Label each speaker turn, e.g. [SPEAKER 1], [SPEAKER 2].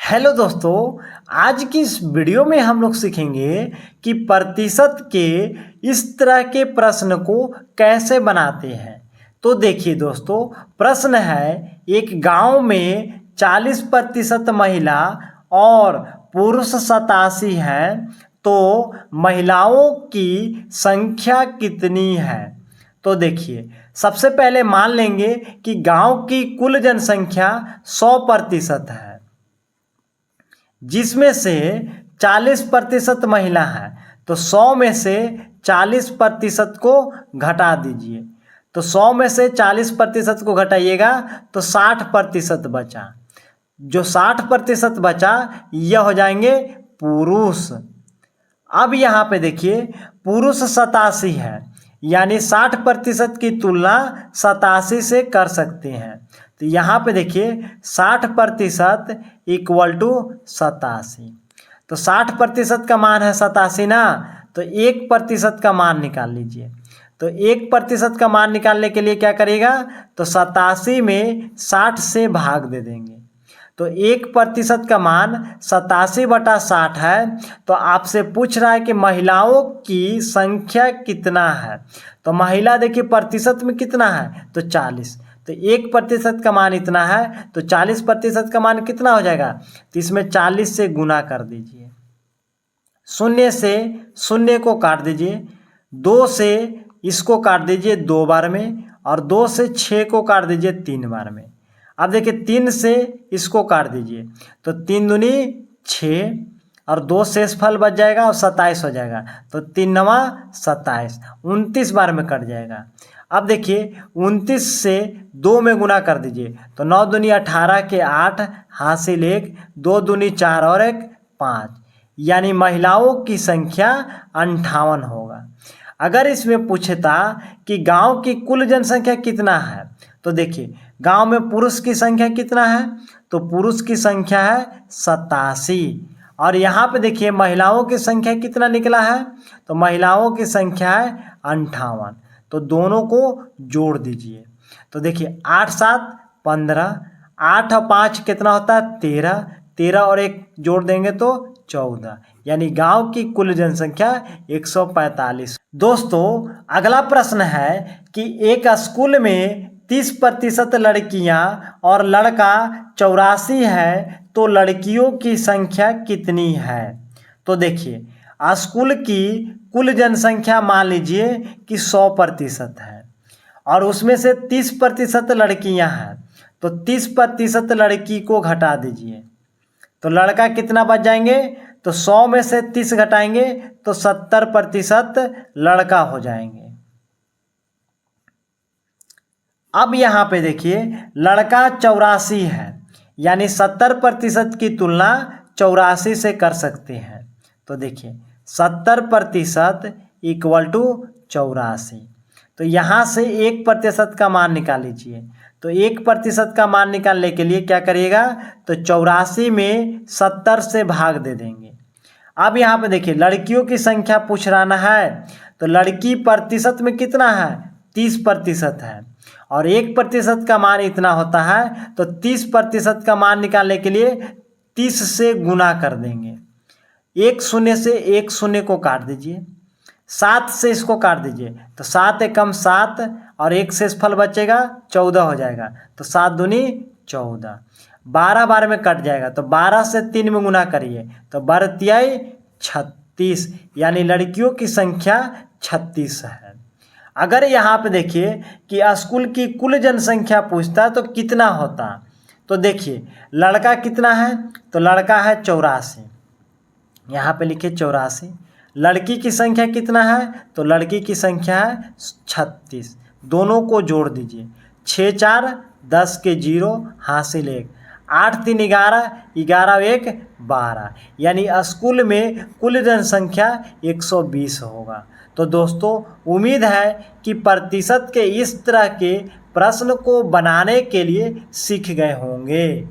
[SPEAKER 1] Hello दोस्तों, आज की इस वीडियो में हम लोग सीखेंगे कि प्रतिशत के इस तरह के प्रश्न को कैसे बनाते हैं। तो देखिए दोस्तों, प्रश्न है एक गांव में 40% महिला और पुरुष 87 हैं, तो महिलाओं की संख्या कितनी है। तो देखिए, सबसे पहले मान लेंगे कि गांव की कुल जनसंख्या 100% है, जिसमें से 40% महिला है। तो 100 में से 40% को घटा दीजिए। तो 100 में से 40% को घटाइएगा तो 60% बचा। जो 60% बचा यह हो जाएंगे पुरुष। अब यहाँ पे देखिए, पुरुष 87 है, यानी 60% की तुलना 87 से कर सकते हैं। तो यहाँ पे देखिए 60% इक्वल टू 87। तो 60% का मान है 87 ना, तो 1% का मान निकाल लीजिए। तो 1% का मान निकालने के लिए क्या करिएगा, तो 87 में 60 से भाग दे देंगे। तो 1% का मान 87/60 है। तो आपसे पूछ रहा है कि महिलाओं की संख्या कितना है। तो महिला देखिए प्रतिशत में कितना है, तो 40। तो 1% का मान इतना है, तो 40% का मान कितना हो जाएगा, तो इसमें 40 से गुना कर दीजिए। 0 से 0 को काट दीजिए, 2 से इसको काट दीजिए 2 बार में, और 2 से 6 को काट दीजिए 3 बार में। अब देखिए 3 से इसको काट दीजिए, तो 3 दूनी 6 और 2 शेष फल बच जाएगा और 27 हो जाएगा। तो 3 9 27, 29 बार में कट जाएगा। अब देखिए 29 से 2 में गुना कर दीजिए, तो 9 दूनी 18 के 8 हासिल 1, 2 दूनी 4 और 1 5, यानी महिलाओं की संख्या 58 होगा। अगर इसमें पूछता कि गांव की कुल जनसंख्या कितना है, तो देखिए गांव में पुरुष की संख्या कितना है, तो पुरुष की संख्या है 87, और यहाँ पे देखिए महिलाओं की संख्या कितना निकला है, तो महिलाओं की संख्या है 58। तो दोनों को जोड़ दीजिए। तो देखिए 8 7 15, 8 और 5 कितना होता है 13, 13 और 1 जोड़ देंगे तो 14, यानी गांव की कुल जनसंख्या 145। दोस्तों, अगला प्रश्न है कि एक स्कूल में 30% लड़कियां और लड़का 84 है, तो लड़कियों की संख्या कितनी है। तो देखिए स्कूल की कुल जनसंख्या मान लीजिए कि 100% है, और उसमें से 30% लड़कियां हैं, तो 30% लड़की को घटा दीजिए। तो लड़का कितना बच जाएंगे, तो 100 में से 30 घटाएंगे तो 70% लड़का हो जाएंगे। अब यहाँ पे देखिए लड़का 84 है, यानी 70% की तुलना 84 से कर सकते हैं। तो देखिए 70% इक्वल टू 84। तो यहाँ से 1% का मान निकाल लीजिए। तो 1% का मान निकालने के लिए क्या करिएगा, तो 84 में 70 से भाग दे देंगे। अब यहाँ पे देखिए लड़कियों की संख्या पूछ रहा है, तो लड़की प्रतिशत में कितना है, 30% है, और 1% का मान इतना होता है। तो 30% का मान निकालने के लिए 30 से गुना कर देंगे। 1 0 से 1 0 को काट दीजिए, 7 से इसको काट दीजिए, तो 7 एकम 7 और 1 शेष फल बचेगा 14 हो जाएगा। तो 7 दूनी 14, 12 बार में कट जाएगा। तो 12 से 3 में गुना करिए, तो 12 तिहाई 36, यानी लड़कियों की संख्या 36 है। अगर यहाँ पे देखिए कि स्कूल की कुल जनसंख्या पूछता तो कितना होता, तो देखिए लड़का कितना है, तो लड़का है 84, यहाँ पे लिखिए 84। लड़की की संख्या कितना है, तो लड़की की संख्या है 36। दोनों को जोड़ दीजिए, 6 4 10 के 0 हासिल 1, 8 3 11, 11 1 12, यानी स्कूल में कुल जनसंख्या 120 होगा। तो दोस्तों, उम्मीद है कि प्रतिशत के इस तरह के प्रश्न को बनाने के लिए सीख गए होंगे।